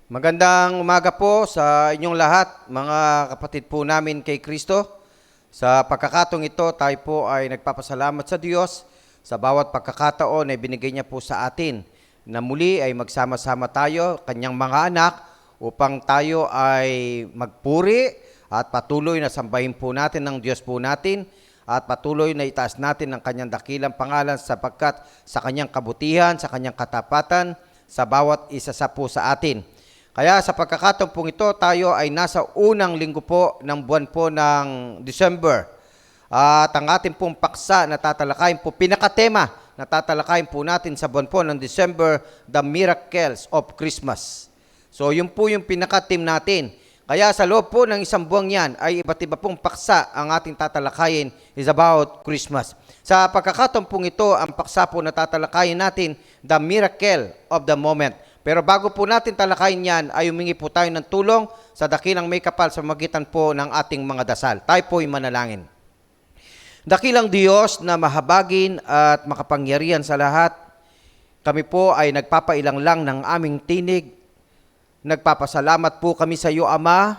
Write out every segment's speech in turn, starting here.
Magandang umaga po sa inyong lahat, mga kapatid po namin kay Kristo. Sa pagkakataong ito, tayo po ay nagpapasalamat sa Diyos sa bawat pagkakataon na binigay niya po sa atin na muli ay magsama-sama tayo, kanyang mga anak, upang tayo ay magpuri at patuloy na sambahin po natin ng Diyos po natin at patuloy na itaas natin ang kanyang dakilang pangalan sapagkat sa kanyang kabutihan, sa kanyang katapatan, sa bawat isa sa po sa atin. Kaya sa pagkakataon pong ito, tayo ay nasa unang linggo po ng buwan po ng December. At ang ating pong paksa na tatalakayin po, pinakatema na tatalakayin po natin sa buwan po ng December, The Miracles of Christmas. So yun po yung pinakatim natin. Kaya sa loob po ng isang buwang yan ay iba't iba pong paksa ang ating tatalakayin is about Christmas. Sa pagkakataon pong ito, ang paksa po na tatalakayin natin, The Miracle of the Moment. Pero bago po natin talakayin yan, ay humingi po tayo ng tulong sa dakilang may kapal sa magitan po ng ating mga dasal. Tayo po ay manalangin. Dakilang Diyos na mahabagin at makapangyarihan sa lahat, kami po ay nagpapailang lang ng aming tinig. Nagpapasalamat po kami sa iyo, Ama,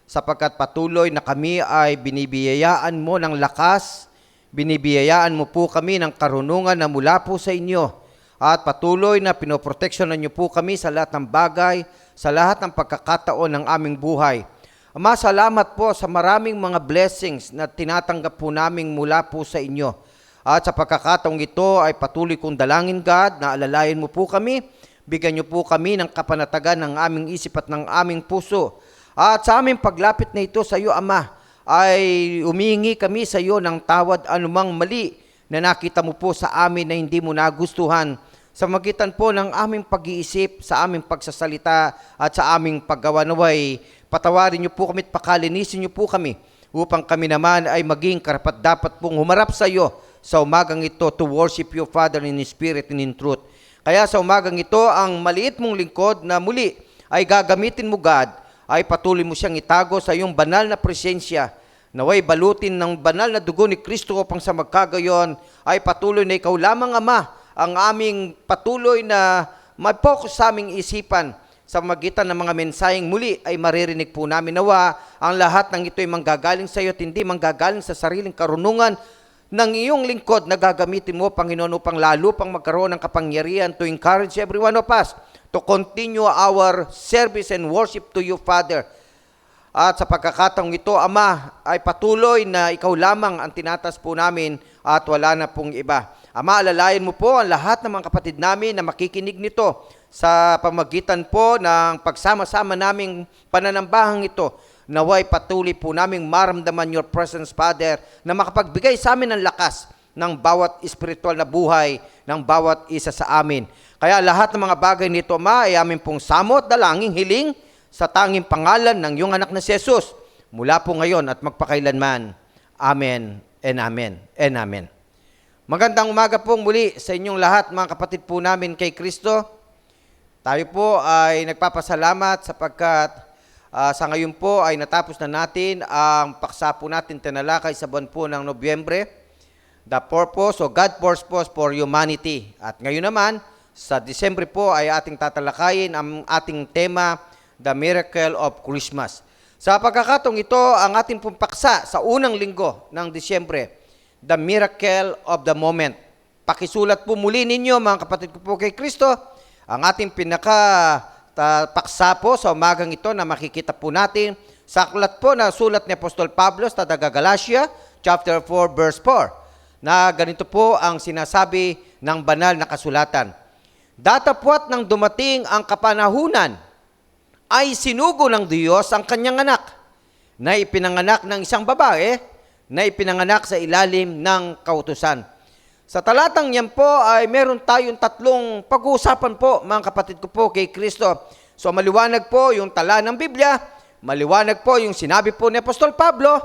sapagkat patuloy na kami ay binibiyayaan mo ng lakas, binibiyayaan mo po kami ng karunungan na mula po sa inyo. At patuloy na pinoproteksyonan niyo po kami sa lahat ng bagay, sa lahat ng pagkakataon ng aming buhay. Ama, salamat po sa maraming mga blessings na tinatanggap po namin mula po sa inyo. At sa pagkakataong ito ay patuloy kong dalangin, God, na alalayan mo po kami, bigyan niyo po kami ng kapanatagan ng aming isip at ng aming puso. At sa aming paglapit na ito sa iyo, Ama, ay humihingi kami sa iyo ng tawad anumang mali na nakita mo po sa amin na hindi mo nagustuhan sa magitan po ng aming pag-iisip, sa aming pagsasalita at sa aming paggawa. Naway, patawarin niyo po kami at pakalinisin niyo po kami upang kami naman ay maging karapat-dapat pong humarap sa iyo sa umagang ito to worship you, Father, in spirit and in truth. Kaya sa umagang ito, ang maliit mong lingkod na muli ay gagamitin mo, God, ay patuloy mo siyang itago sa iyong banal na presensya. Naway balutin ng banal na dugo ni Kristo upang sa magkagayon ay patuloy na ikaw lamang, Ama, ang aming patuloy na mag-focus sa aming isipan sa magitan ng mga mensaheng muli ay maririnig po namin. Nawa ang lahat ng ito ay manggagaling sa iyo at hindi manggagaling sa sariling karunungan ng iyong lingkod na gagamitin mo, Panginoon, upang lalo pang magkaroon ng kapangyarihan to encourage every one of us to continue our service and worship to you, Father. At sa pagkakataong ito, Ama, ay patuloy na ikaw lamang ang tinatas po namin at wala na pong iba. Ama, alalayan mo po ang lahat ng mga kapatid namin na makikinig nito sa pamagitan po ng pagsama-sama naming pananambahang ito. Naway patuloy po naming maramdaman your presence, Father, na makapagbigay sa amin ng lakas ng bawat espiritual na buhay ng bawat isa sa amin. Kaya lahat ng mga bagay nito, Ama, ay amin pong samot, dalangin, hiling sa tanging pangalan ng iyong anak na si Jesus, mula po ngayon at magpakailanman. Amen and amen and amen. Magandang umaga pong muli sa inyong lahat, mga kapatid po namin kay Kristo. Tayo po ay nagpapasalamat sapagkat sa ngayon po ay natapos na natin ang paksa po natin tinalakay sa buwan po ng Nobyembre, The Purpose o God Purpose for Humanity. At ngayon naman, sa Disyembre po ay ating tatalakayin ang ating tema, The Miracle of Christmas. Sa pagkakataong ito, ang ating pong paksa sa unang linggo ng Disyembre, The Miracle of the Moment. Pakisulat po muli ninyo, mga kapatid ko po kay Kristo, ang ating paksa po sa umagang ito na makikita po natin sa aklat po na sulat ni Apostol Pablo sa taga Galatia, chapter 4, verse 4, na ganito po ang sinasabi ng banal na kasulatan. Datapwat nang dumating ang kapanahunan, ay sinugo ng Diyos ang kanyang anak, na ipinanganak ng isang babae, na ipinanganak sa ilalim ng kautusan. Sa talatang yan po ay meron tayong tatlong pag-uusapan po, mga kapatid ko po kay Kristo. So maliwanag po yung tala ng Biblia, maliwanag po yung sinabi po ni Apostol Pablo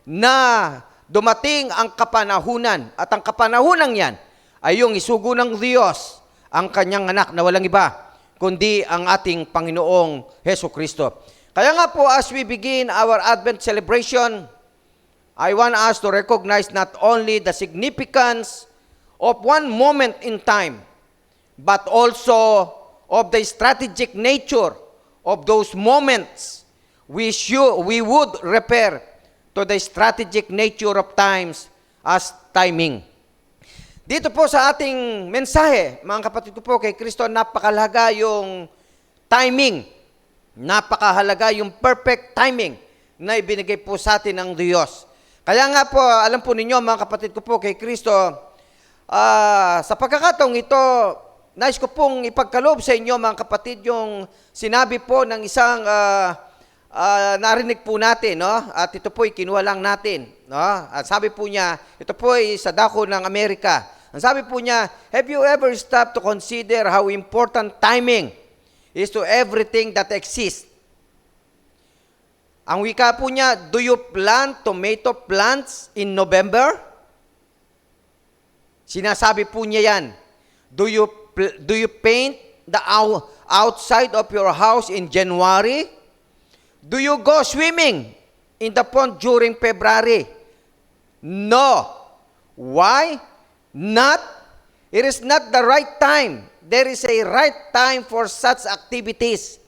na dumating ang kapanahunan. At ang kapanahunan yan ay yung isugo ng Diyos ang kanyang anak na walang iba kundi ang ating Panginoong Heso Kristo. Kaya nga po, as we begin our Advent celebration, I want us to recognize not only the significance of one moment in time, but also of the strategic nature of those moments, we would refer to the strategic nature of times as timing. Dito po sa ating mensahe, mga kapatid ko po kay Kristo, napakahalaga yung timing. Napakahalaga yung perfect timing na ibinigay po sa atin ng Diyos. Kaya nga po, alam po ninyo, mga kapatid ko po kay Kristo, sa pagkakataong ito, nais ko pong ipagkaloob sa inyo, mga kapatid, yung sinabi po ng isang narinig po natin, no? At ito po ay kinuha lang natin, no? At sabi po niya, ito po ay sa dako ng Amerika. Ang sabi po niya, have you ever stopped to consider how important timing is to everything that exists? Ang wika po niya, do you plant tomato plants in November? Sinasabi po niya yan. Do you paint the outside of your house in January? Do you go swimming in the pond during February? No. Why? Not. It is not the right time. There is a right time for such activities.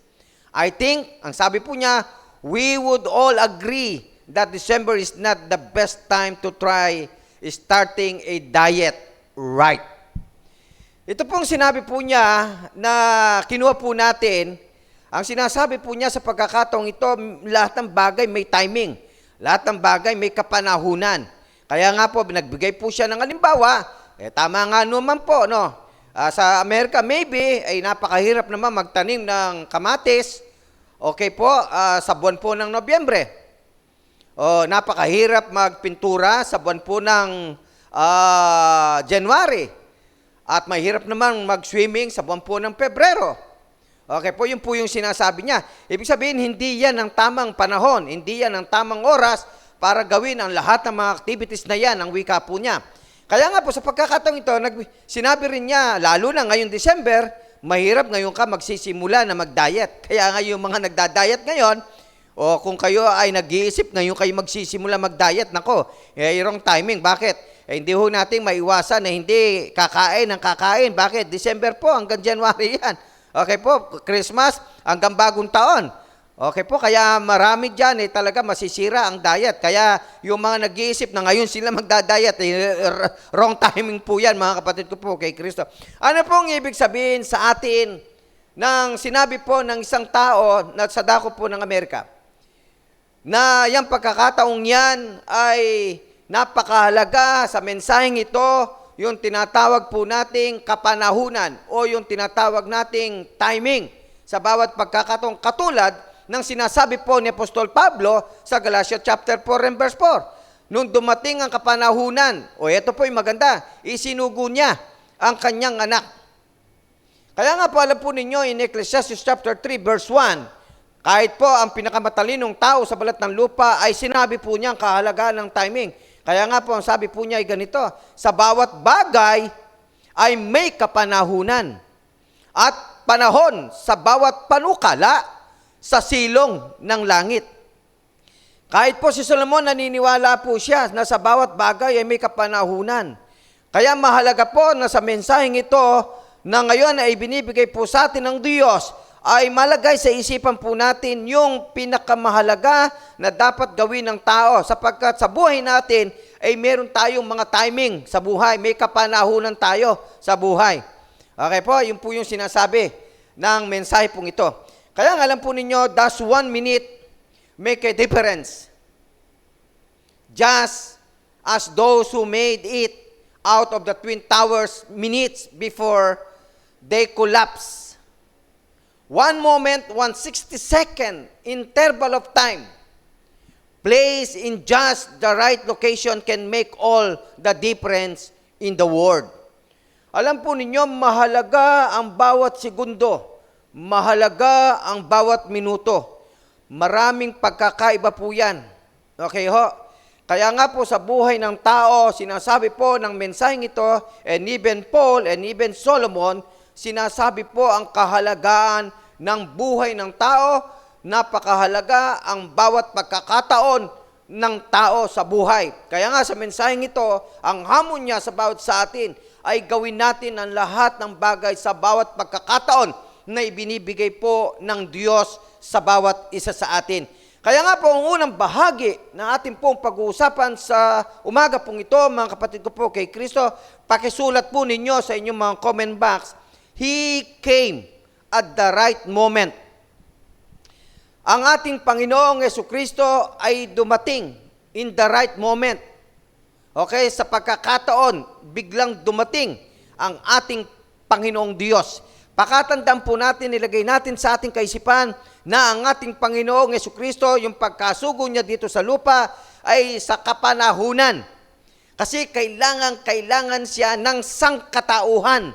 I think, ang sabi po niya, we would all agree that December is not the best time to try starting a diet right. Ito pong sinabi po niya na kinuha po natin. Ang sinasabi po niya sa pagkakataong ito, lahat ng bagay may timing. Lahat ng bagay may kapanahunan. Kaya nga po, nagbigay po siya ng halimbawa. Tama nga naman po, no? Sa Amerika, maybe, ay napakahirap naman magtanim ng kamatis. Okay po, sa buwan po ng Nobyembre. Napakahirap magpintura sa buwan po ng January. At mahirap naman mag-swimming sa buwan po ng Pebrero. Okay po, yun po yung sinasabi niya. Ibig sabihin, hindi yan ang tamang panahon, hindi yan ang tamang oras para gawin ang lahat ng mga activities na yan, ang wika po niya. Kaya nga po, sa pagkakataong ito, sinabi rin niya, lalo na ngayong December, mahirap ngayon ka magsisimula na mag-diet. Kaya nga yung mga nagda-diet ngayon, o kung kayo ay nag-iisip, ngayon kayo magsisimula mag-diet, nako, wrong timing. Bakit? Hindi ho natin maiwasan na hindi kakain ng kakain. Bakit? December po, hanggang January yan. Okay po, Christmas hanggang bagong taon. Okay po, kaya marami dyan talaga masisira ang diet. Kaya yung mga nag-iisip na ngayon sila magda-diet, wrong timing po yan, mga kapatid ko po kay Kristo. Ano pong ibig sabihin sa atin ng sinabi po ng isang tao na sa dako po ng Amerika? Na yung pagkakataong yan ay napakahalaga sa mensaheng ito, yung tinatawag po nating kapanahunan o yung tinatawag nating timing sa bawat pagkakataong katulad ng sinasabi po ni Apostol Pablo sa Galatia chapter 4 and verse 4. Nung dumating ang kapanahunan, ito po yung maganda, isinugo niya ang kanyang anak. Kaya nga po alam po ninyo in Ecclesiastes chapter 3 verse 1, kahit po ang pinakamatalinong tao sa balat ng lupa ay sinabi po niya ang kahalagaan ng timing. Kaya nga po, ang sabi po niya ay ganito, sa bawat bagay ay may kapanahunan at panahon sa bawat panukala sa silong ng langit. Kahit po si Solomon, naniniwala po siya na sa bawat bagay ay may kapanahunan. Kaya mahalaga po na sa mensaheng ito na ngayon ay binibigay po sa atin ng Diyos, ay malagay sa isipan po natin yung pinakamahalaga na dapat gawin ng tao sapagkat sa buhay natin ay meron tayong mga timing sa buhay, may kapanahunan tayo sa buhay. Okay po, yun po yung sinasabi ng mensahe pong ito. Kaya alam po ninyo, does 1 minute make a difference? Just as those who made it out of the Twin Towers minutes before they collapse. 1 moment, 1/62nd interval of time placed in just the right location can make all the difference in the world. Alam po ninyo, mahalaga ang bawat segundo. Mahalaga ang bawat minuto. Maraming pagkakaiba po yan. Okay ho? Kaya nga po sa buhay ng tao, sinasabi po ng mensaheng ito, and even Paul and even Solomon, sinasabi po ang kahalagaan ng buhay ng tao, napakahalaga ang bawat pagkakataon ng tao sa buhay. Kaya nga sa mensaheng ito, ang hamon niya sa bawat sa atin ay gawin natin ang lahat ng bagay sa bawat pagkakataon na ibinibigay po ng Diyos sa bawat isa sa atin. Kaya nga po, ang unang bahagi ng ating pong pag-uusapan sa umaga pong ito, mga kapatid ko po kay Kristo, pakisulat po ninyo sa inyong mga comment box, He came at the right moment. Ang ating Panginoong Jesucristo ay dumating in the right moment. Okay, sa pagkakataon, biglang dumating ang ating Panginoong Diyos. Pakatandaan po natin, nilagay natin sa ating kaisipan na ang ating Panginoong Jesucristo, yung pagkasugo niya dito sa lupa ay sa kapanahunan. Kasi kailangan siya ng sangkatauhan.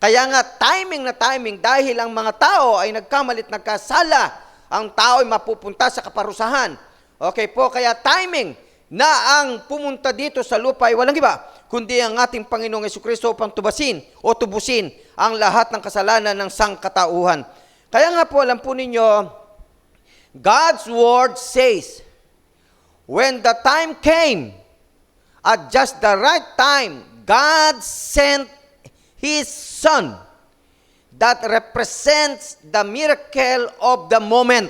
Kaya nga timing na timing dahil ang mga tao ay nagkamalit nagkasala, ang tao ay mapupunta sa kaparusahan. Okay po, kaya timing na ang pumunta dito sa lupa ay walang iba, kundi ang ating Panginoong Jesucristo upang tubusin ang lahat ng kasalanan ng sangkatauhan. Kaya nga po, alam po ninyo, God's Word says, when the time came, at just the right time, God sent His Son that represents the miracle of the moment.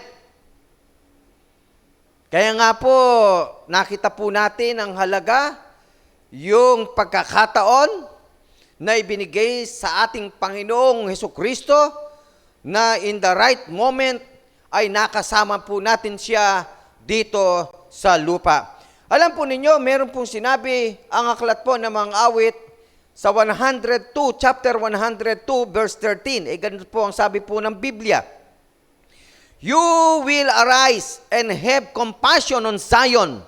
Kaya nga po, nakita po natin ang halaga, yung pagkakataon na ibinigay sa ating Panginoong Hesukristo na in the right moment ay nakasama po natin siya dito sa lupa. Alam po ninyo, meron pong sinabi ang aklat po ng mga awit sa 102, chapter 102, verse 13. Ganito po ang sabi po ng Biblia. You will arise and have compassion on Zion,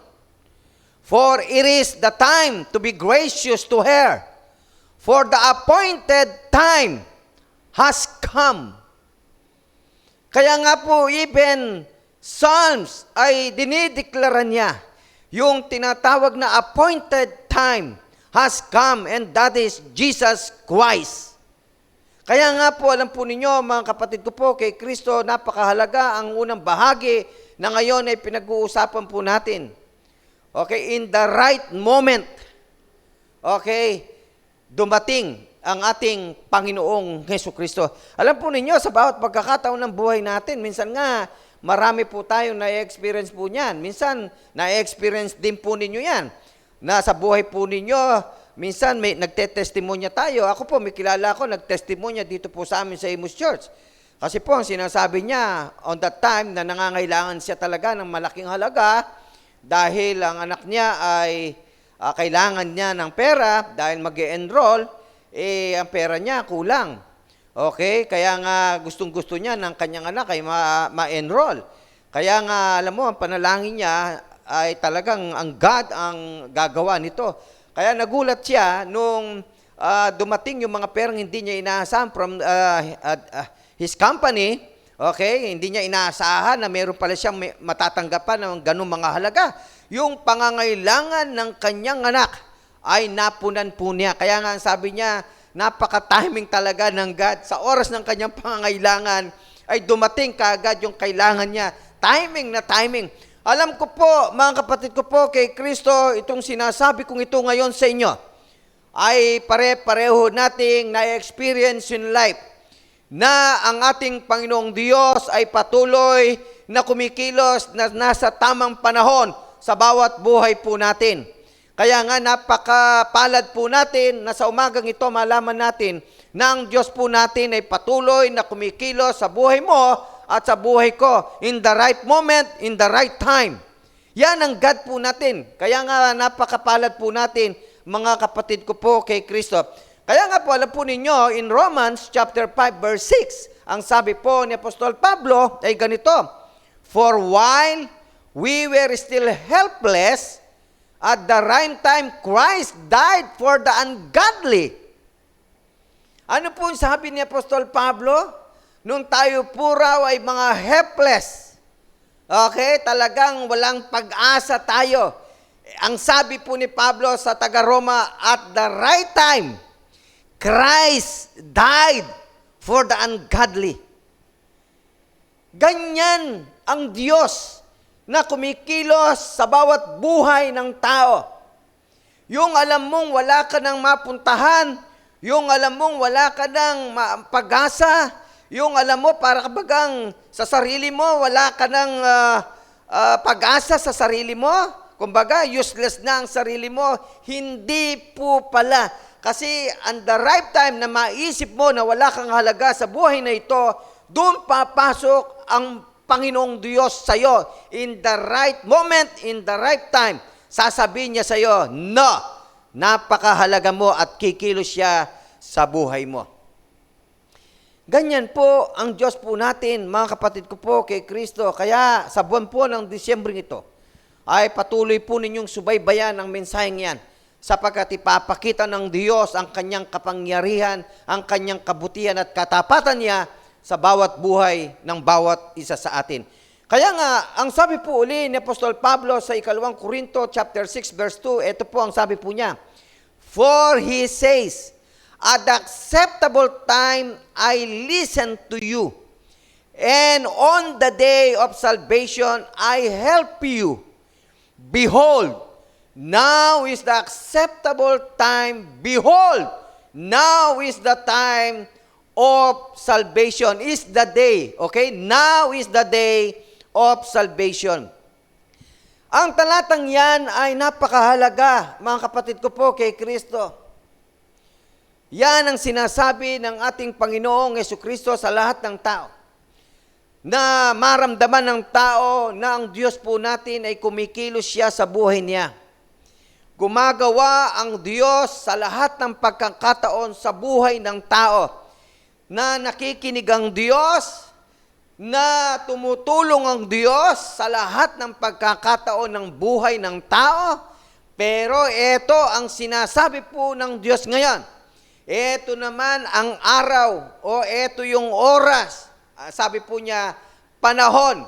for it is the time to be gracious to her, for the appointed time has come. Kaya nga po, even Psalms ay dinideklara niya, yung tinatawag na appointed time has come, and that is Jesus Christ. Kaya nga po, alam po ninyo, mga kapatid ko po, kay Kristo, napakahalaga ang unang bahagi na ngayon ay pinag-uusapan po natin. Okay, in the right moment, okay, dumating ang ating Panginoong Jesucristo. Alam po ninyo, sa bawat pagkakataon ng buhay natin, minsan nga, marami po tayong na-experience po niyan. Minsan, na-experience din po ninyo yan. Na sa buhay po ninyo, minsan may nagte-testimonya tayo. Ako po, may kilala ko, nagtestimonya dito po sa amin sa Imus Church. Kasi po, ang sinasabi niya, on that time, na nangangailangan siya talaga ng malaking halaga dahil ang anak niya ay kailangan niya ng pera dahil mag-e-enroll, ang pera niya kulang. Okay? Kaya nga gustong-gusto niya ng kanyang anak ay ma-enroll. Kaya nga, alam mo, ang panalangin niya ay talagang ang God ang gagawa nito. Kaya nagulat siya nung dumating yung mga perang hindi niya inaasahan from his company. Okay? Hindi niya inaasahan na meron pala siyang matatanggapan ng ganung mga halaga. Yung pangangailangan ng kanyang anak ay napunan po niya. Kaya nga sabi niya, napaka-timing talaga ng God. Sa oras ng kanyang pangangailangan ay dumating kaagad yung kailangan niya. Timing na timing. Alam ko po, mga kapatid ko po, kay Kristo, itong sinasabi kong ito ngayon sa inyo, ay pare-pareho nating na-experience in life na ang ating Panginoong Diyos ay patuloy na kumikilos na nasa tamang panahon sa bawat buhay po natin. Kaya nga napakapalad po natin na sa umagang ito malaman natin na ang Diyos po natin ay patuloy na kumikilos sa buhay mo at sa buhay ko, in the right moment, in the right time. Yan ang God po natin. Kaya nga napakapalad po natin, mga kapatid ko po kay Kristo. Kaya nga po, alam po ninyo, in Romans chapter 5, verse 6, ang sabi po ni Apostol Pablo ay ganito, for while we were still helpless, at the right time, Christ died for the ungodly. Ano po yung sabi ni Apostol Pablo? Nung tayo po raw ay mga helpless, okay, talagang walang pag-asa tayo. Ang sabi po ni Pablo sa taga-Roma, at the right time, Christ died for the ungodly. Ganyan ang Diyos na kumikilos sa bawat buhay ng tao. Yung alam mong wala ka nang mapuntahan, yung alam mong wala ka nang pag-asa, Yung alam mo, para kabagang sa sarili mo, wala ka ng pag-asa sa sarili mo. Kumbaga, useless na ang sarili mo. Hindi po pala. Kasi on the right time na maisip mo na wala kang halaga sa buhay na ito, doon papasok ang Panginoong Diyos sa iyo. In the right moment, in the right time, sasabihin niya sa iyo, no, napakahalaga mo at kikilos siya sa buhay mo. Ganyan po ang Diyos po natin, mga kapatid ko po kay Kristo. Kaya sa buwan po ng Disyembre ito, ay patuloy po ninyong subaybayan ang mensaheng yan, sapagkat ipapakita ng Diyos ang kanyang kapangyarihan, ang kanyang kabutihan at katapatan niya sa bawat buhay ng bawat isa sa atin. Kaya nga, ang sabi po uli ni Apostol Pablo sa 2 Corinto chapter 6 verse 2, ito po ang sabi po niya, "For he says, at the acceptable time I listened to you, and on the day of salvation I help you. Behold, now is the acceptable time. Behold, now is the time of salvation." Is the day. Okay? Now is the day of salvation. Ang talatang yan ay napakahalaga, mga kapatid ko po kay Kristo. Yan ang sinasabi ng ating Panginoong Jesucristo sa lahat ng tao. Na maramdaman ng tao na ang Diyos po natin ay kumikilos siya sa buhay niya. Gumagawa ang Diyos sa lahat ng pagkakataon sa buhay ng tao. Na nakikinig ang Diyos, na tumutulong ang Diyos sa lahat ng pagkakataon ng buhay ng tao. Pero ito ang sinasabi po ng Diyos ngayon. Ito naman ang araw o ito yung oras. Sabi po niya, panahon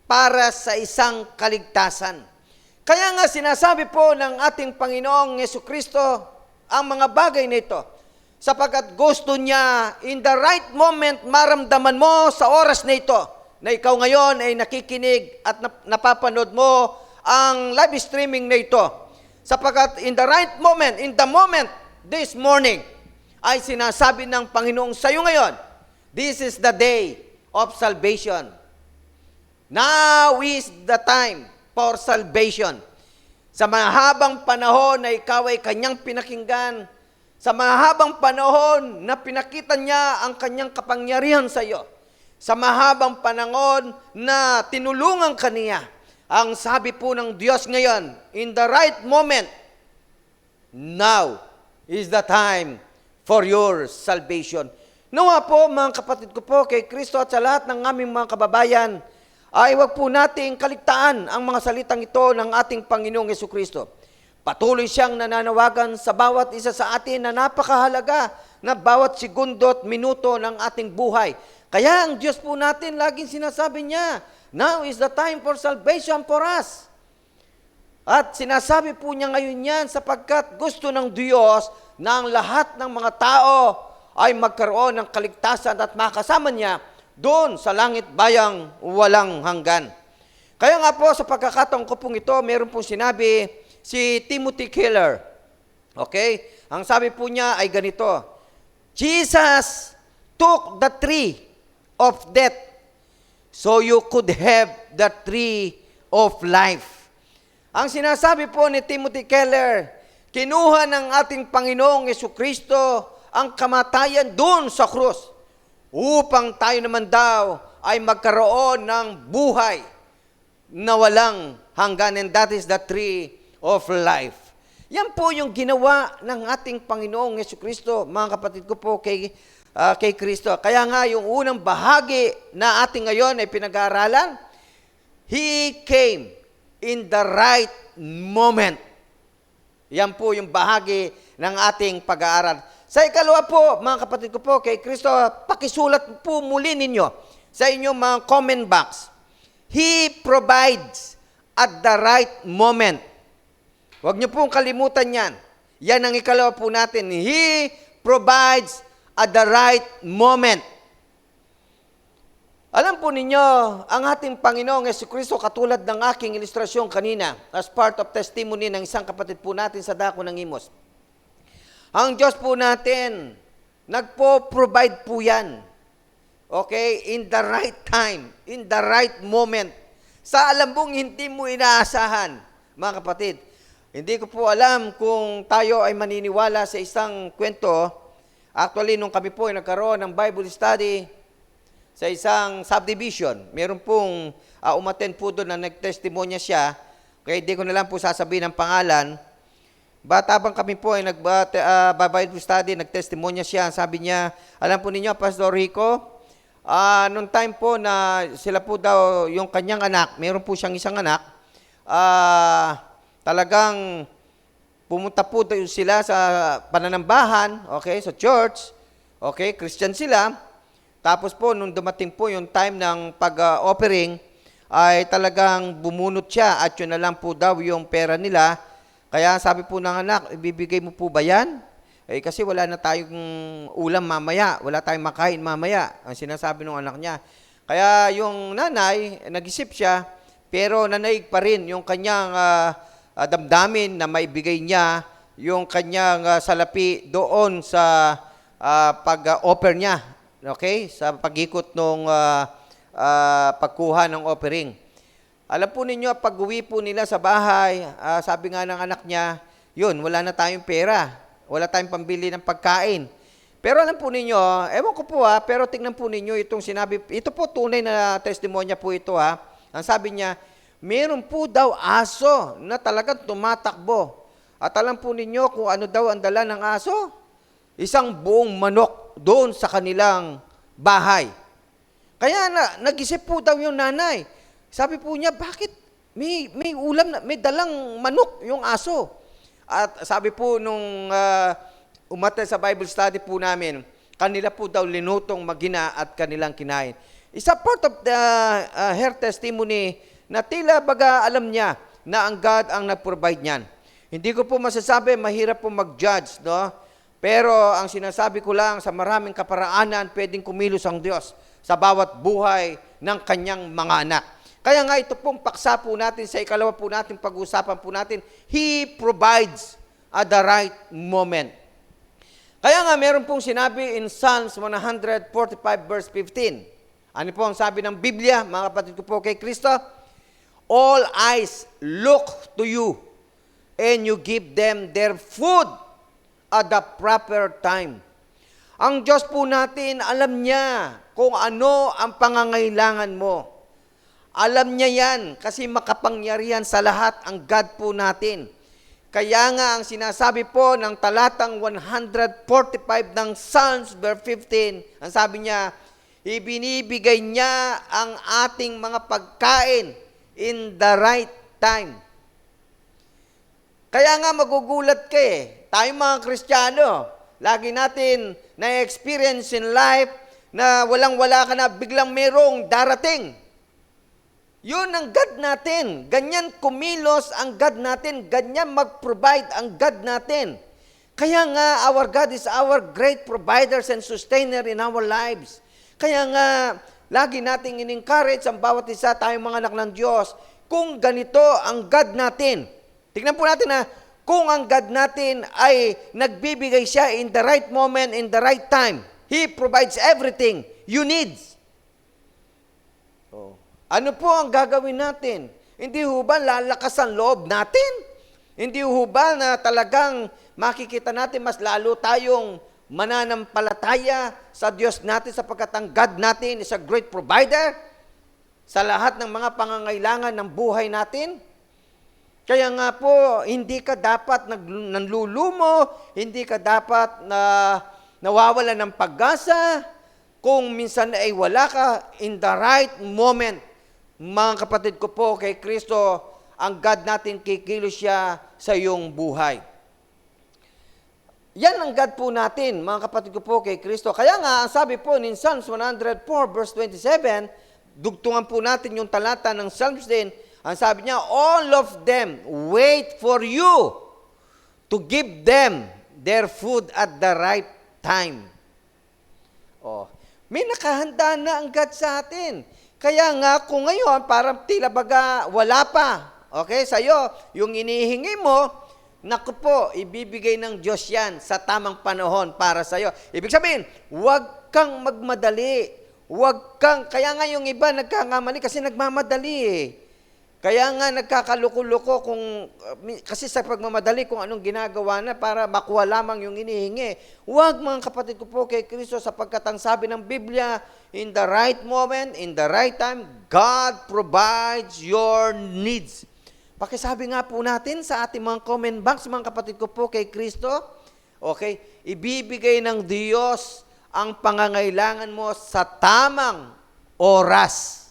para sa isang kaligtasan. Kaya nga sinasabi po ng ating Panginoong Jesucristo ang mga bagay nito. Sapagkat gusto niya, in the right moment, maramdaman mo sa oras na ito, na ikaw ngayon ay nakikinig at napapanood mo ang live streaming na ito. Sapagkat in the right moment, in the moment, this morning, ay sinasabi ng Panginoong sa iyo ngayon, this is the day of salvation. Now is the time for salvation. Sa mahabang panahon na ikaw ay kanyang pinakinggan, sa mahabang panahon na pinakita niya ang kanyang kapangyarihan sa iyo, sa mahabang panahon na tinulungan ka niya, ang sabi po ng Diyos ngayon, in the right moment, now is the time for your salvation. Nawa po, mga kapatid ko po, kay Kristo at sa lahat ng aming mga kababayan, ay wag po nating kaligtaan ang mga salitang ito ng ating Panginoong Jesucristo. Patuloy siyang nananawagan sa bawat isa sa atin na napakahalaga na bawat segundo at minuto ng ating buhay. Kaya ang Diyos po natin, laging sinasabi niya, now is the time for salvation for us. At sinasabi po niya ngayon yan sapagkat gusto ng Diyos na ang lahat ng mga tao ay magkaroon ng kaligtasan at makasama niya doon sa langit bayang walang hanggan. Kaya nga po sa pagkakataon ko pong ito, meron pong sinabi si Timothy Keller. Okay? Ang sabi po niya ay ganito, Jesus took the tree of death so you could have the tree of life. Ang sinasabi po ni Timothy Keller, kinuha ng ating Panginoong Jesucristo ang kamatayan doon sa krus upang tayo naman daw ay magkaroon ng buhay na walang hanggan, and that is the tree of life. Yan po yung ginawa ng ating Panginoong Jesucristo, mga kapatid ko po kay Kristo. Kaya nga yung unang bahagi na ating ngayon ay pinag-aaralan, He came in the right moment. Yan po yung bahagi ng ating pag-aaral. Sa ikalawa po, mga kapatid ko po, kay Kristo, pakisulat po muli ninyo sa inyong mga comment box. He provides at the right moment. Huwag niyo pong kalimutan yan. Yan ang ikalawa po natin. He provides at the right moment. Alam po ninyo, ang ating Panginoong Jesucristo, katulad ng aking ilustrasyon kanina, as part of testimony ng isang kapatid po natin sa Dako ng Imos. Ang Diyos po natin, nagpo-provide po yan. Okay? In the right time, in the right moment. Sa alam mong hindi mo inaasahan, mga kapatid. Hindi ko po alam kung tayo ay maniniwala sa isang kwento. Actually, nung kami po ay nagkaroon ng Bible study sa isang subdivision, meron pong umattend po doon na nagtestimonya siya, kaya hindi ko na lang po sasabihin ang pangalan. But habang kami po ay Bible study, nagtestimonya siya, sabi niya, alam po ninyo, Pastor Rico, nung time po na sila po daw, yung kanyang anak, meron po siyang isang anak, talagang pumunta po sila sa pananambahan, okay, sa church, okay, Christian sila. Tapos po, nung dumating po yung time ng pag-offering, ay talagang bumunot siya at yun na lang po daw yung pera nila. Kaya sabi po ng anak, ibibigay mo po ba yan? Kasi wala na tayong ulam mamaya, wala tayong makain mamaya, ang sinasabi ng anak niya. Kaya yung nanay, nag-isip siya, pero nanaig pa rin yung kanyang damdamin na maibigay niya yung kanyang salapi doon sa pag-offer niya, okay? Sa pag-ikot ng pagkuha ng offering. Alam po ninyo, pag-uwi po nila sa bahay, sabi nga ng anak niya, yun, wala na tayong pera. Wala tayong pambili ng pagkain. Pero alam po ninyo, ewan ko po pero tingnan po ninyo itong sinabi, ito po tunay na testimonya po ito Ang sabi niya, meron po daw aso na talagang tumatakbo. At alam po ninyo kung ano daw ang dala ng aso? Isang buong manok doon sa kanilang bahay. Kaya nag-isip po daw yung nanay. Sabi po niya, bakit may ulam, may dalang manok yung aso? At sabi po nung umattend sa Bible study po namin, kanila po daw linutong magina at kanilang kinain. Isa part of her testimony na tila baga alam niya na ang God ang nag-provide niyan. Hindi ko po masasabi, mahirap po mag-judge, no? Pero ang sinasabi ko lang, sa maraming kaparaanan, pwedeng kumilos ang Diyos sa bawat buhay ng kanyang mga anak. Kaya nga ito pong paksa po natin, sa ikalawa po natin, pag-uusapan po natin, He provides at the right moment. Kaya nga meron pong sinabi in Psalms 145 verse 15. Ano po ang sabi ng Biblia, mga kapatid ko po kay Kristo? All eyes look to you, and you give them their food at the proper time. Ang Diyos po natin, alam niya kung ano ang pangangailangan mo. Alam niya yan kasi makapangyarihan sa lahat ang God po natin. Kaya nga ang sinasabi po ng talatang 145 ng Psalms verse 15, ang sabi niya, ibinibigay niya ang ating mga pagkain in the right time. Kaya nga magugulat ka tayong mga Kristiyano, lagi natin na-experience in life na walang-wala ka na biglang merong darating. Yun ang God natin. Ganyan kumilos ang God natin. Ganyan mag-provide ang God natin. Kaya nga, our God is our great provider and sustainer in our lives. Kaya nga, lagi nating in-encourage ang bawat isa tayong mga anak ng Diyos. Kung ganito ang God natin, tignan po natin kung ang God natin ay nagbibigay siya in the right moment, in the right time. He provides everything you need. Ano po ang gagawin natin? Hindi ho ba lalakas ang loob natin? Hindi ho ba na talagang makikita natin mas lalo tayong mananampalataya sa Diyos natin sapagkat ang God natin is a great provider sa lahat ng mga pangangailangan ng buhay natin? Kaya nga po, hindi ka dapat nanlulumo, hindi ka dapat nawawala ng pag-asa kung minsan ay wala ka in the right moment. Mga kapatid ko po, kay Kristo, ang God natin kikilos siya sa iyong buhay. Yan ang God po natin, mga kapatid ko po, kay Kristo. Kaya nga, ang sabi po in Psalms 104 verse 27, dugtungan po natin yung talata ng Psalms din, ang sabi niya, all of them wait for you to give them their food at the right time. May nakahanda na ang God sa atin. Kaya nga, kung ngayon, parang tila baga wala pa, okay, sa'yo, yung inihingi mo, naku po, ibibigay ng Diyos yan sa tamang panahon para sa'yo. Ibig sabihin, huwag kang magmadali, kaya nga yung iba nagkakamali kasi nagmamadali eh. Kaya nga nagkakaluko-luko kasi sa pagmamadali kung anong ginagawa na para makuha lamang yung inihingi. Huwag mga kapatid ko po kay Kristo sapagkat ang sabi ng Biblia, in the right moment, in the right time, God provides your needs. Pakisabi nga po natin sa ating mga comment box, mga kapatid ko po kay Kristo, okay, ibibigay ng Diyos ang pangangailangan mo sa tamang oras.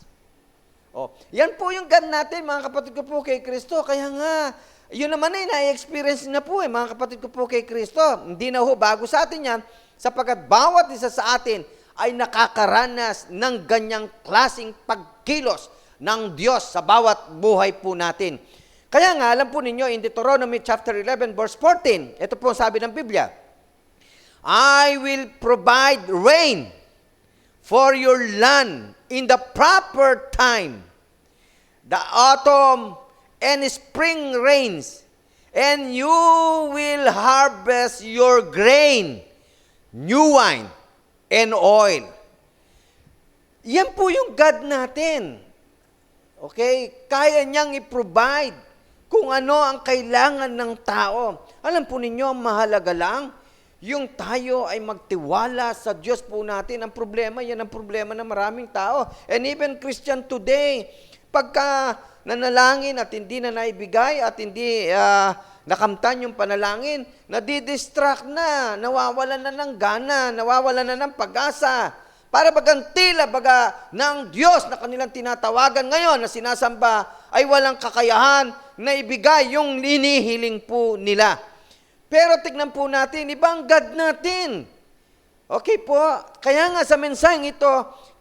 Yan po yung God natin, mga kapatid ko po kay Kristo. Kaya nga, yun naman ay na-experience na po mga kapatid ko po kay Kristo. Hindi na ho bago sa atin yan, sapagkat bawat isa sa atin ay nakakaranas ng ganyang klaseng pagkilos ng Diyos sa bawat buhay po natin. Kaya nga, alam po ninyo, in Deuteronomy chapter 11, verse 14, ito po ang sabi ng Biblia, I will provide rain for your land in the proper time, the autumn and spring rains, and you will harvest your grain, new wine, and oil. Yan po yung God natin. Okay? Kaya niyang i-provide kung ano ang kailangan ng tao. Alam po ninyo, mahalaga lang, yung tayo ay magtiwala sa Diyos po natin. Ang problema, yan ang problema ng maraming tao. And even Christian today, pagka nanalangin at hindi na naibigay at hindi nakamtan yung panalangin, nadidistract na, nawawalan na ng gana, nawawalan na ng pag-asa. Para bagang tila baga ng Diyos na kanilang tinatawagan ngayon na sinasamba ay walang kakayahan na ibigay yung linihiling po nila. Pero tignan po natin, ibang God natin. Okay po, kaya nga sa mensaheng ito,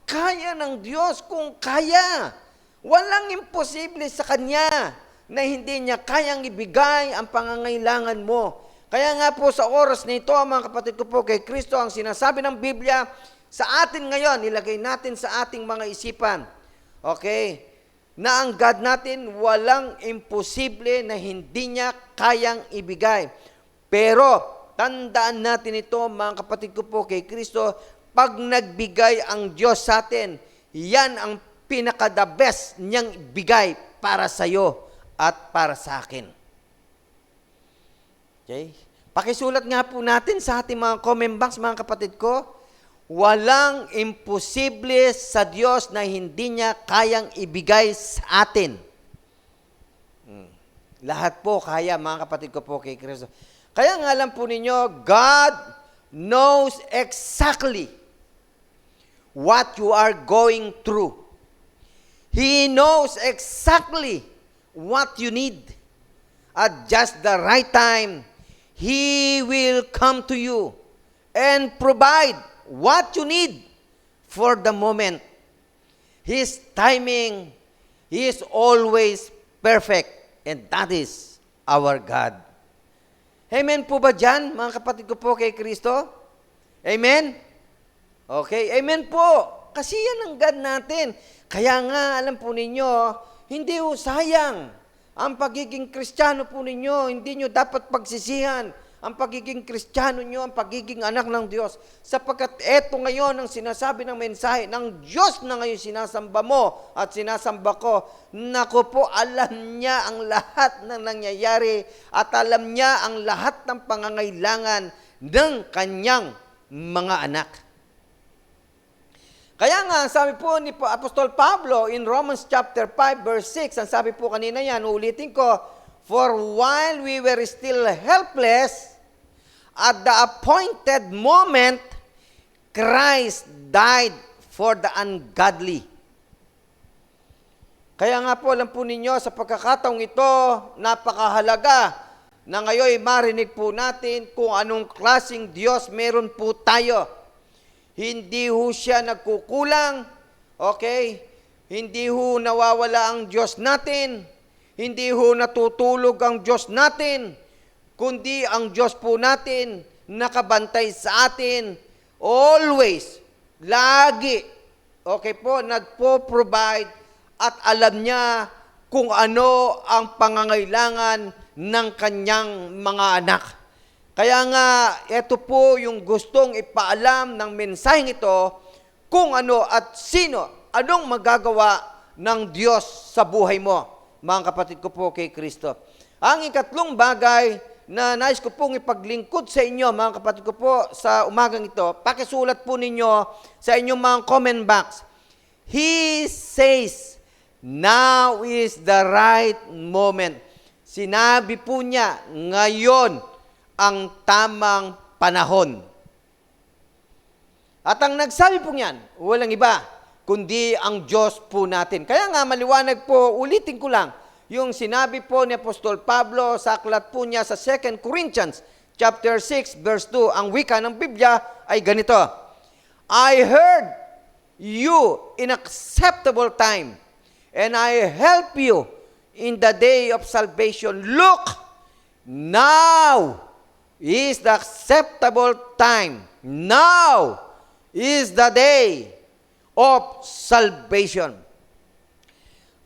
kaya ng Diyos kung kaya. Walang imposible sa Kanya na hindi Niya kayang ibigay ang pangangailangan mo. Kaya nga po sa oras na ito, mga kapatid ko po kay Kristo, ang sinasabi ng Biblia, sa atin ngayon, ilagay natin sa ating mga isipan, okay, na ang God natin walang imposible na hindi Niya kayang ibigay. Pero, tandaan natin ito, mga kapatid ko po kay Kristo, pag nagbigay ang Diyos sa atin, yan ang pinaka-the best niyang bigay para sa iyo at para sa akin. Okay? Pakisulat nga po natin sa ating mga comment box, mga kapatid ko, walang imposible sa Diyos na hindi niya kayang ibigay sa atin. Lahat po kaya, mga kapatid ko po kay Kristo. Kaya nga alam po ninyo, God knows exactly what you are going through. He knows exactly what you need. At just the right time, He will come to you and provide what you need for the moment. His timing is always perfect, and that is our God. Amen po ba dyan, mga kapatid ko po kay Kristo? Amen? Okay, amen po. Kasi yan ang God natin. Kaya nga, alam po ninyo, hindi ho sayang ang pagiging Kristiyano po ninyo. Hindi nyo dapat pagsisihan ang pagiging Kristiyano nyo, ang pagiging anak ng Diyos. Sapagkat eto ngayon ang sinasabi ng mensahe ng Diyos na ngayon sinasamba mo at sinasamba ko. Naku po, alam niya ang lahat ng nangyayari at alam niya ang lahat ng pangangailangan ng kanyang mga anak. Kaya nga, sabi po ni Apostol Pablo in Romans chapter 5 verse 6, ang sabi po kanina yan, uulitin ko, for while we were still helpless, at the appointed moment, Christ died for the ungodly. Kaya nga po, alam po ninyo, sa pagkakataong ito, napakahalaga na ngayon marinig po natin kung anong klaseng Diyos meron po tayo. Hindi ho siya nagkukulang, okay? Hindi ho nawawala ang Diyos natin, hindi ho natutulog ang Diyos natin, kundi ang Diyos po natin nakabantay sa atin, always, lagi, okay po, nagpo-provide at alam niya kung ano ang pangangailangan ng kanyang mga anak. Kaya nga, ito po yung gustong ipaalam ng mensaheng ito kung ano at sino, anong magagawa ng Diyos sa buhay mo, mga kapatid ko po kay Kristo. Ang ikatlong bagay na nais ko pong ipaglingkod sa inyo, mga kapatid ko po, sa umagang ito, pakisulat po ninyo sa inyong mga comment box. He says, now is the right moment. Sinabi po niya, ngayon ang tamang panahon. At ang nagsabi po niyan, walang iba, kundi ang Diyos po natin. Kaya nga maliwanag po, ulitin ko lang, yung sinabi po ni Apostol Pablo sa aklat po niya sa 2 Corinthians chapter 6 verse 2, ang wika ng Biblia ay ganito, I heard you in acceptable time, and I help you in the day of salvation. Look, now is the acceptable time. Now is the day of salvation.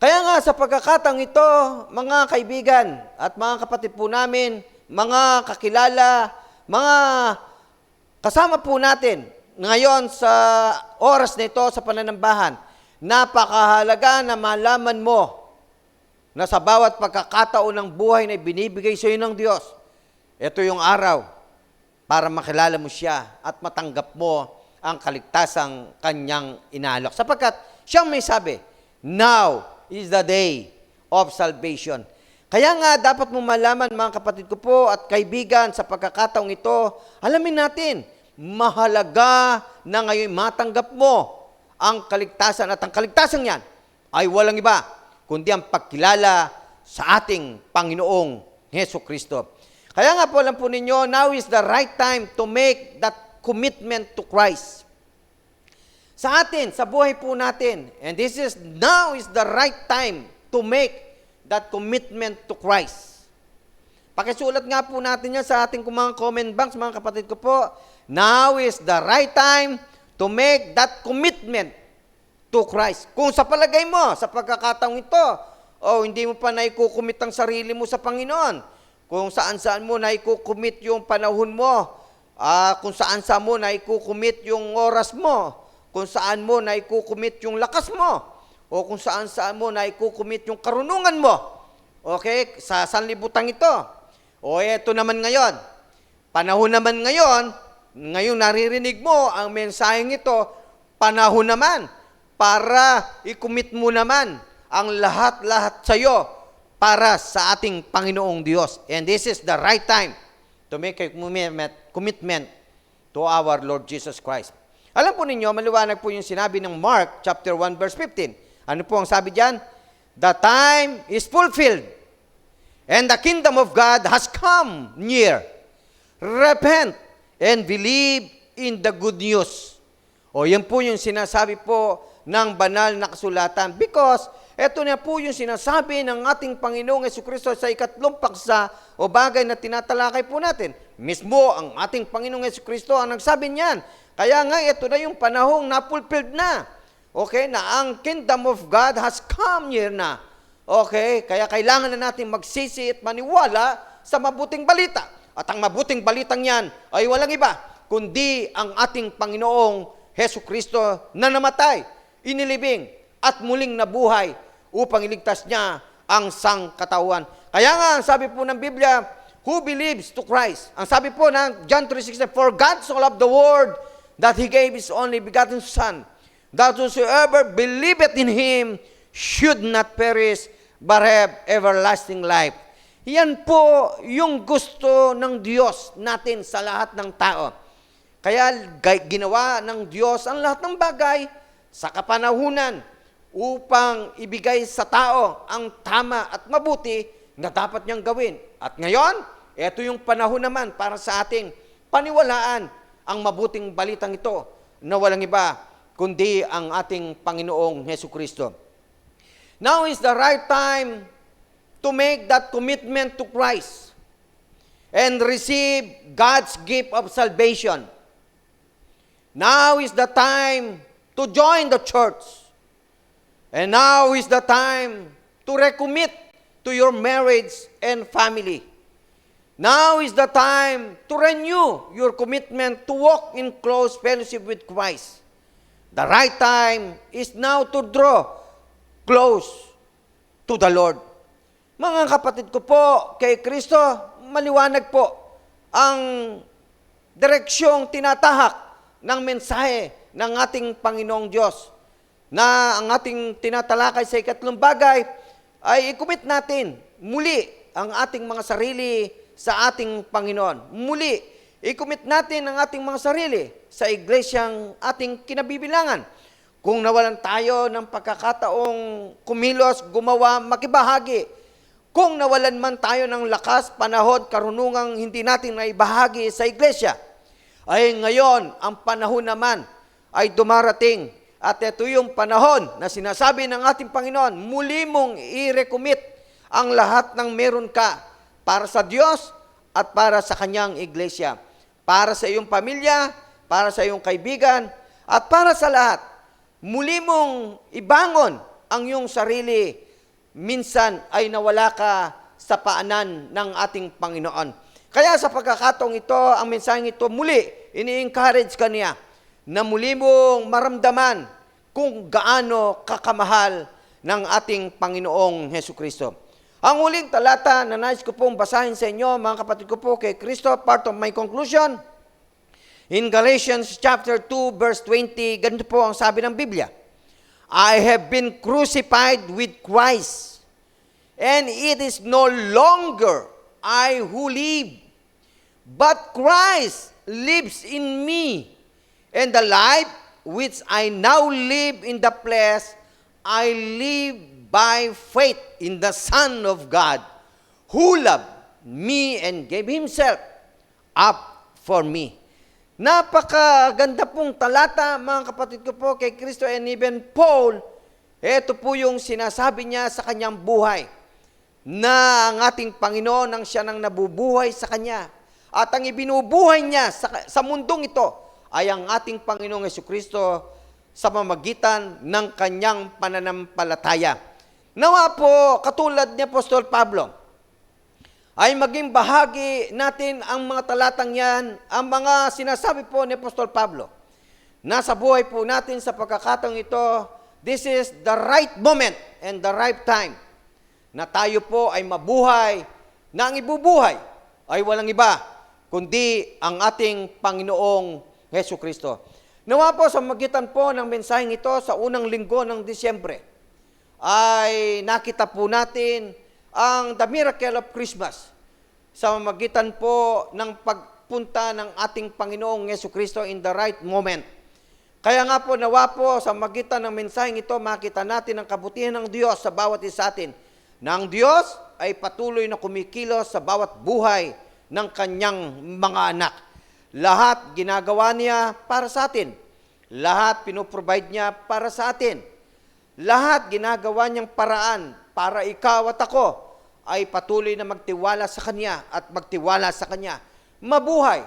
Kaya nga sa pagkakataong ito, mga kaibigan at mga kapatid po namin, mga kakilala, mga kasama po natin ngayon sa oras na ito sa pananambahan, napakahalaga na malaman mo na sa bawat pagkakataon ng buhay na binibigay sa iyo ng Diyos, ito yung araw para makilala mo siya at matanggap mo ang kaligtasang kanyang inaalok. Sapagkat siyang may sabi, now is the day of salvation. Kaya nga dapat mo malaman, mga kapatid ko po at kaibigan, sa pagkakataong ito, alamin natin, mahalaga na ngayon matanggap mo ang kaligtasan at ang kaligtasan yan ay walang iba kundi ang pagkilala sa ating Panginoong Hesukristo. Kaya nga po alam po ninyo, now is the right time to make that commitment to Christ. Sa atin, sa buhay po natin, and now is the right time to make that commitment to Christ. Pakisulat nga po natin yan sa ating mga comment box, mga kapatid ko po. Now is the right time to make that commitment to Christ. Kung sa palagay mo, sa pagkakataong ito, hindi mo pa naikukumit ang sarili mo sa Panginoon, kung saan-saan mo naikukumit yung panahon mo, kung saan-saan mo naikukumit yung oras mo, kung saan mo naikukumit yung lakas mo, o kung saan-saan mo naikukumit yung karunungan mo, okay, sa sanlibutan ito. O eto naman ngayon, panahon naman ngayon naririnig mo ang mensaheng ito, panahon naman para i-commit mo naman ang lahat-lahat sa iyo para sa ating Panginoong Diyos. And this is the right time to make a commitment to our Lord Jesus Christ. Alam po ninyo, maliwanag po yung sinabi ng Mark chapter 1 verse 15. Ano po ang sabi diyan? The time is fulfilled and the kingdom of God has come near. Repent and believe in the good news. O yan po yung sinasabi po ng banal na kasulatan. Because ito na po yung sinasabi ng ating Panginoong Hesukristo sa ikatlong paksa o bagay na tinatalakay po natin. Mismo ang ating Panginoong Hesukristo ang nagsabi niyan. Kaya nga ito na yung panahong na-fulfilled na. Okay, na ang kingdom of God has come near na. Okay, kaya kailangan na natin magsisi at maniwala sa mabuting balita. At ang mabuting balitang yan ay walang iba, kundi ang ating Panginoong Hesukristo na namatay, inilibing, at muling nabuhay upang iligtas niya ang sangkatawan. Kaya nga, ang sabi po ng Biblia, who believes to Christ? Ang sabi po ng John 3:16, for God so loved the world that He gave His only begotten Son, that whosoever believeth in Him should not perish, but have everlasting life. Yan po yung gusto ng Diyos natin sa lahat ng tao. Kaya ginawa ng Diyos ang lahat ng bagay sa kapanahunan upang ibigay sa tao ang tama at mabuti na dapat niyang gawin. At ngayon, ito yung panahon naman para sa ating paniwalaan ang mabuting balitang ito na walang iba kundi ang ating Panginoong Hesukristo. Now is the right time to make that commitment to Christ and receive God's gift of salvation. Now is the time to join the church. And now is the time to recommit to your marriage and family. Now is the time to renew your commitment to walk in close fellowship with Christ. The right time is now to draw close to the Lord. Mga kapatid ko po, kay Kristo, maliwanag po ang direksyong tinatahak ng mensahe ng ating Panginoong Diyos, na ang ating tinatalakay sa ikatlong bagay ay i-commit natin muli ang ating mga sarili sa ating Panginoon. Muli, i-commit natin ang ating mga sarili sa iglesyang ating kinabibilangan. Kung nawalan tayo ng pagkakataong kumilos, gumawa, makibahagi, kung nawalan man tayo ng lakas, panahon, karunungang hindi natin naibahagi sa iglesia, ay ngayon, ang panahon naman ay dumarating. At ito yung panahon na sinasabi ng ating Panginoon, muli mong i-recommit ang lahat ng meron ka para sa Diyos at para sa Kanyang iglesia. Para sa iyong pamilya, para sa iyong kaibigan, at para sa lahat. Muli mong ibangon ang iyong sarili. Minsan ay nawala ka sa paanan ng ating Panginoon. Kaya sa pagkakataong ito, ang mensaheng ito muli, ini-encourage ka niya na muli mong maramdaman kung gaano kakamahal ng ating Panginoong Hesukristo. Ang huling talata na nais ko pong basahin sa inyo, mga kapatid ko po, kay Kristo, part of my conclusion, in Galatians chapter 2, verse 20, ganito po ang sabi ng Biblia, I have been crucified with Christ, and it is no longer I who live, but Christ lives in me. And the life which I now live in the flesh, I live by faith in the Son of God, who loved me and gave Himself up for me. Napakaganda pong talata, mga kapatid ko po, kay Kristo, and even Paul, ito po yung sinasabi niya sa kanyang buhay, na ang ating Panginoon ang siya nang nabubuhay sa Kanya. At ang ibinubuhay niya sa mundong ito ay ang ating Panginoong Hesukristo sa pamamagitan ng Kanyang pananampalataya. Nawa po, katulad ni Apostol Pablo, ay maging bahagi natin ang mga talatang yan, ang mga sinasabi po ni Apostol Pablo. Nasa buhay po natin sa pagkakataong ito, this is the right moment and the right time na tayo po ay mabuhay, na ang ibubuhay ay walang iba, kundi ang ating Panginoong Hesukristo. Nawa po sa magitan po ng mensaheng ito sa unang linggo ng Disyembre, ay nakita po natin ang The Miracle of Christmas sa magitan po ng pagpunta ng ating Panginoong Hesukristo in the right moment. Kaya nga po, nawa po sa magitan ng mensaheng ito, makita natin ang kabutihan ng Diyos sa bawat isa atin, na ang Diyos ay patuloy na kumikilos sa bawat buhay ng Kanyang mga anak. Lahat ginagawa niya para sa atin. Lahat pinoprovide niya para sa atin. Lahat ginagawa niyang paraan para ikaw at ako ay patuloy na magtiwala sa Kanya at magtiwala sa Kanya. Mabuhay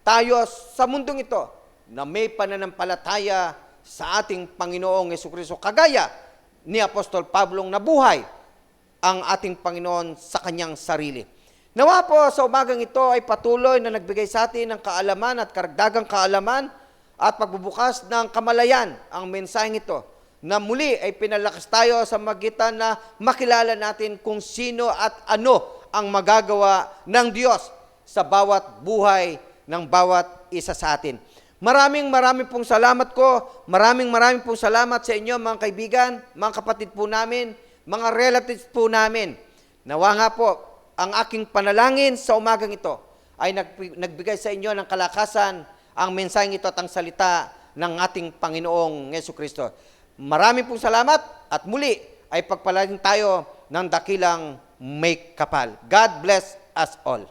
tayo sa mundong ito na may pananampalataya sa ating Panginoong Hesukristo. Kagaya ni Apostol Pablong nabuhay ang ating Panginoon sa Kanyang sarili. Nawa po sa umagang ito ay patuloy na nagbigay sa atin ng kaalaman at karagdagang kaalaman at pagbubukas ng kamalayan ang mensaheng ito, na muli ay pinalakas tayo sa magitan na makilala natin kung sino at ano ang magagawa ng Diyos sa bawat buhay ng bawat isa sa atin. Maraming pong salamat ko, maraming pong salamat sa inyo mga kaibigan, mga kapatid po namin, mga relatives po namin. Nawa nga po, ang aking panalangin sa umagang ito ay nagbigay sa inyo ng kalakasan ang mensaheng ito at ang salita ng ating Panginoong Hesukristo. Maraming pong salamat at muli ay pagpalain tayo ng dakilang may kapal. God bless us all.